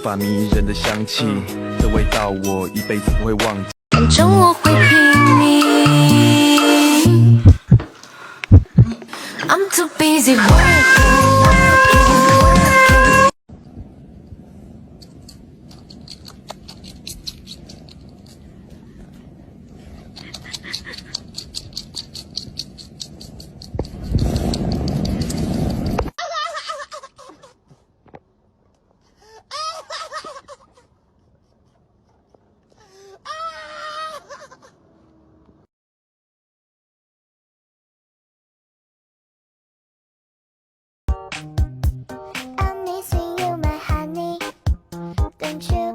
法迷人的香气，这味道我一辈子不会忘记。反正我会拼命 I'm too busy working I'm missing you, my honey. Don't you?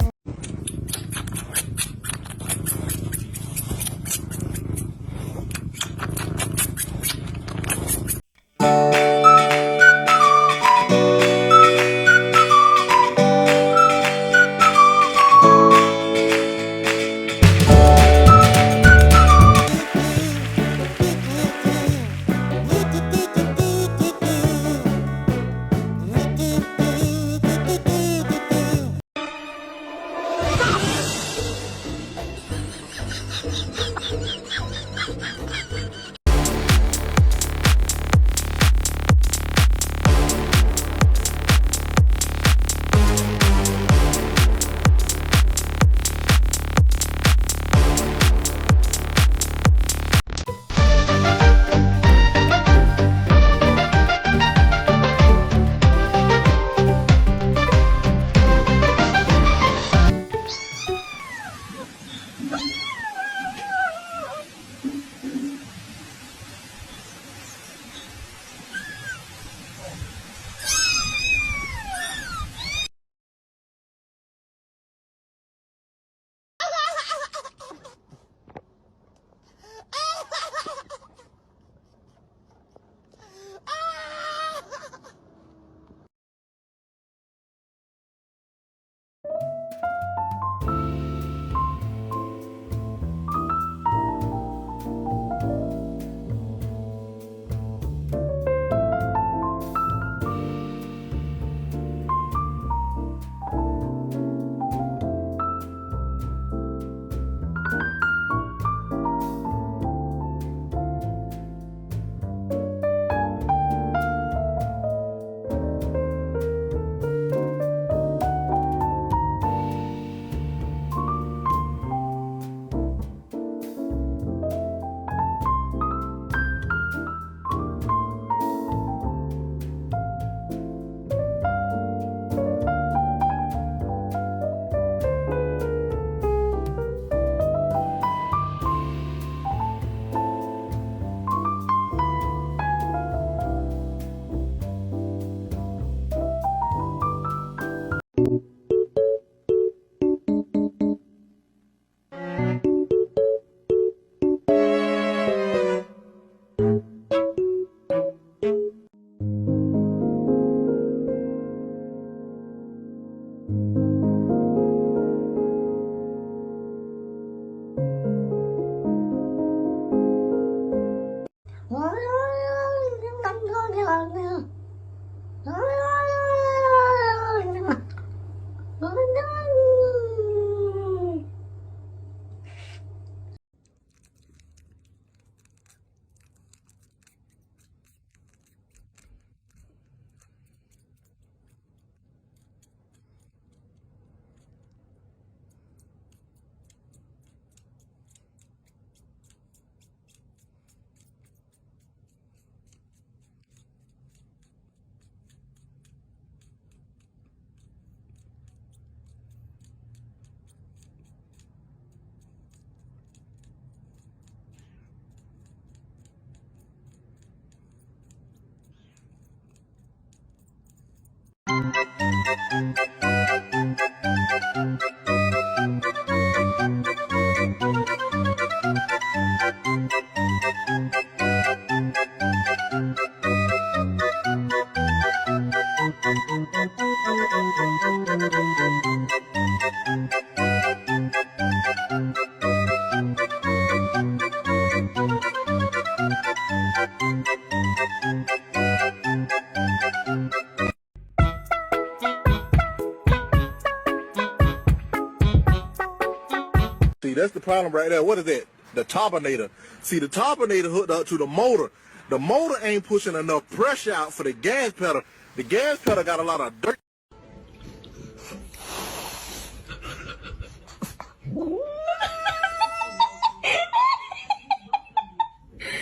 the problem right there. What is that? The turbinator. See, the turbinator hooked up to the motor. The motor ain't pushing enough pressure out for the gas pedal. The gas pedal got a lot of dirt.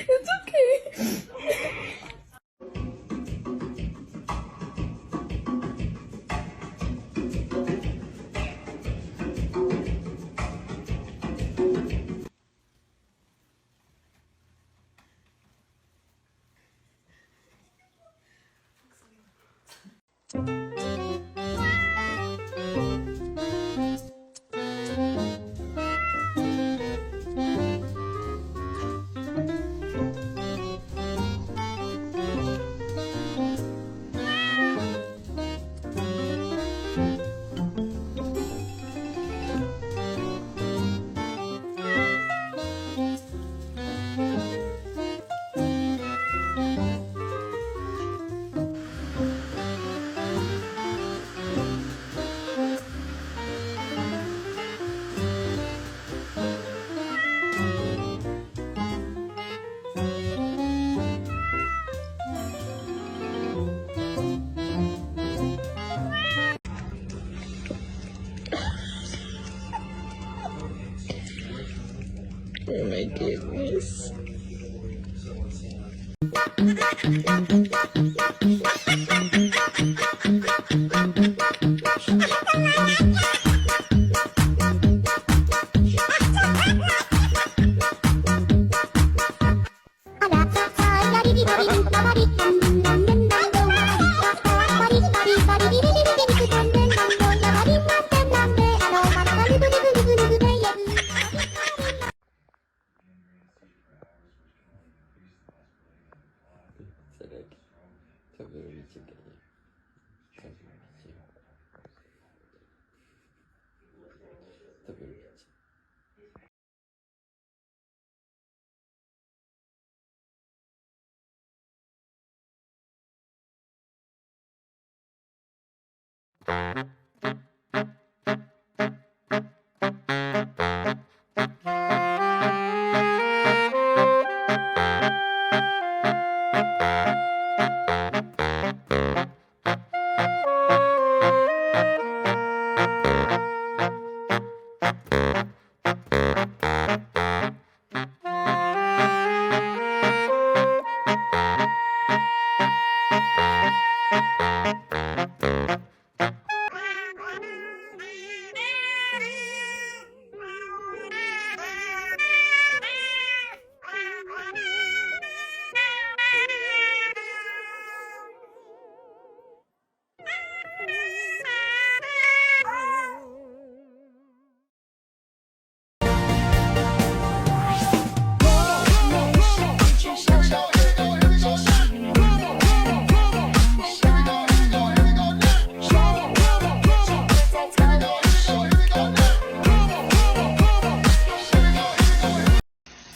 It's okay. Oh my goodness.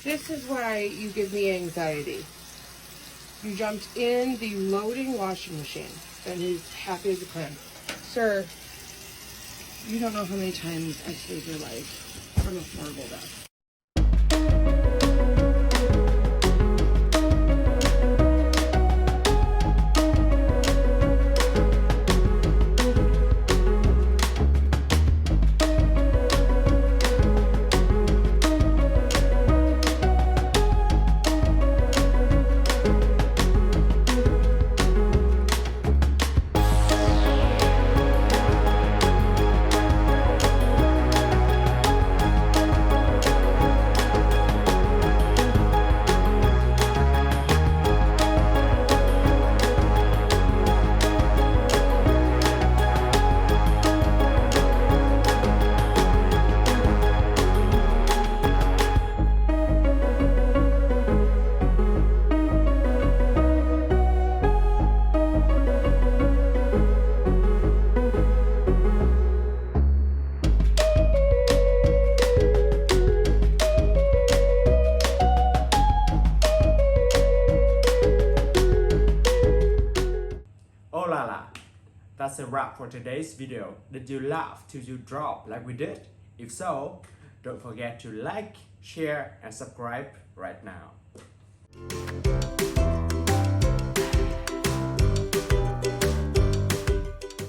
This is why you give me anxiety. You jumped in the loading washing machine and he's happy as a clam. Sir, you don't know how many times I saved your life from a horrible death. Oh la la, that's a wrap for today's video. Did you laugh till you drop like we did? If so, Don't forget to like, share, and subscribe right now.